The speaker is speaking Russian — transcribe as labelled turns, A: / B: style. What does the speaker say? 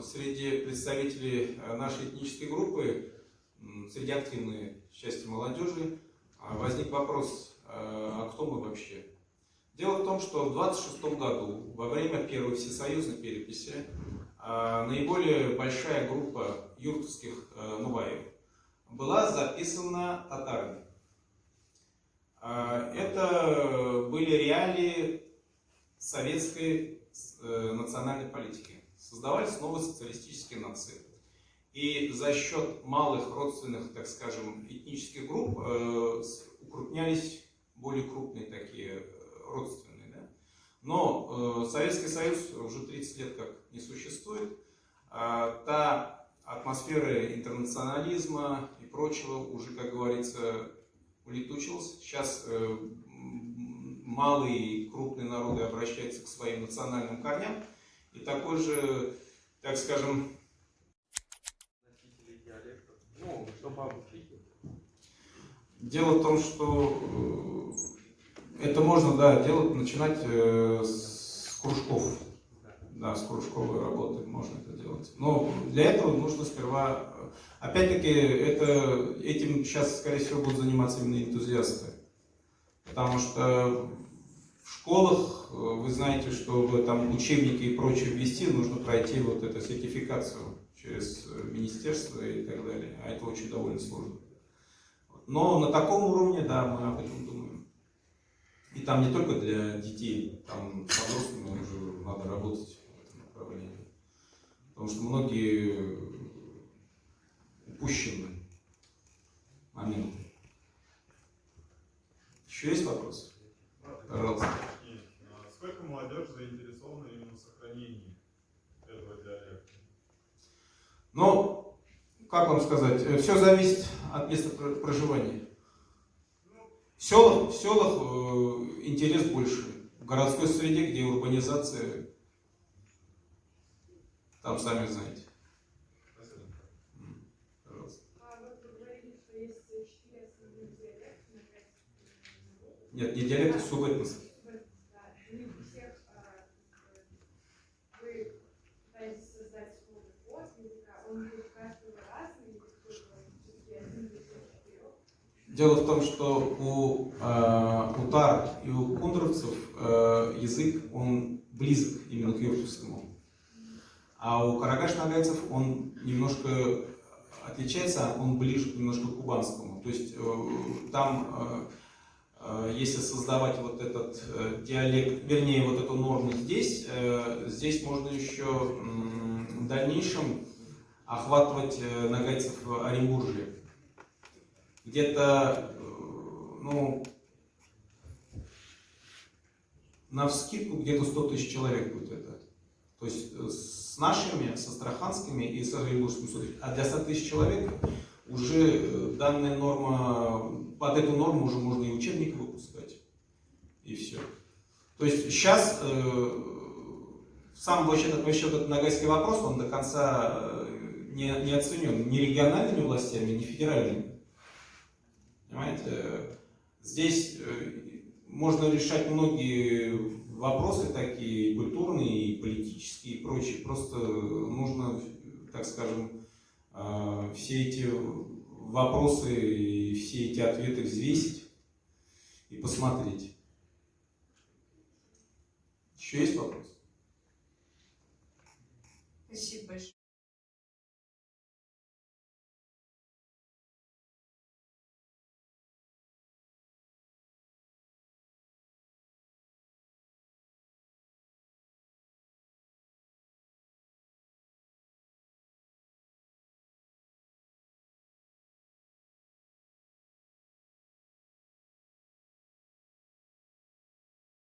A: среди представителей нашей этнической группы, среди активной части молодежи, возник вопрос, а кто мы вообще? Дело в том, что в 1926 году, во время первой всесоюзной переписи, наиболее большая группа юртовских нуваев была записана татарами. Это были реалии советской национальной политики. Создавались новые социалистические нации. И за счет малых родственных, так скажем, этнических групп укрупнялись более крупные такие родственные. Да? Но Советский Союз уже 30 лет как не существует. Та атмосфера интернационализма и прочего уже, как говорится, улетучилась. Сейчас малые и крупные народы обращаются к своим национальным корням. И такой же, так скажем, дело в том, что это можно, да, делать, начинать с кружков. Да, с кружковой работы можно это делать. Но для этого нужно сперва... Опять-таки, этим сейчас, скорее всего, будут заниматься именно энтузиасты. Потому что в школах, вы знаете, чтобы там учебники и прочее ввести, нужно пройти вот эту сертификацию через министерство и так далее. А это очень довольно сложно. Но на таком уровне, да, мы об этом думаем. И там не только для детей, там с подростками уже надо работать в этом направлении. Потому что многие упущены моменты. Еще есть вопросы? Пожалуйста.
B: Сколько молодежи заинтересована именно в сохранении этого диалекта?
A: Ну, как вам сказать, все зависит от места проживания. В селах интерес больше. В городской среде, где урбанизация, там сами знаете.
B: Спасибо.
A: Пожалуйста.
C: Вы говорили, что есть 4 основных диалекта.
A: Нет, не диалекты, субэтносы.
C: Да, у них у всех вы пытаетесь создать свой код языка, он будет у каждого разный, или все-таки один из 4?
A: Дело в том, что у тар и у кундровцев язык, он близок именно к юртовскому. А у карагаш-нагайцев он немножко отличается, он ближе немножко к кубанскому. То есть там, если создавать вот этот диалект, вернее, вот эту норму здесь, здесь можно еще в дальнейшем охватывать нагайцев Оренбуржья. Где-то, ну, навскидку где-то 100 тысяч человек будет это. То есть с нашими, с астраханскими и с оренбургскими судами. А для 100 тысяч человек уже данная норма, под эту норму уже можно и учебник выпускать. И все. То есть сейчас сам вообще этот нагайский вопрос, он до конца не оценен ни региональными властями, ни федеральными. Понимаете? Здесь можно решать многие вопросы такие, и культурные, и политические, и прочие. Просто нужно, так скажем, все эти вопросы и все эти ответы взвесить и посмотреть. Еще есть вопрос?
D: Спасибо большое.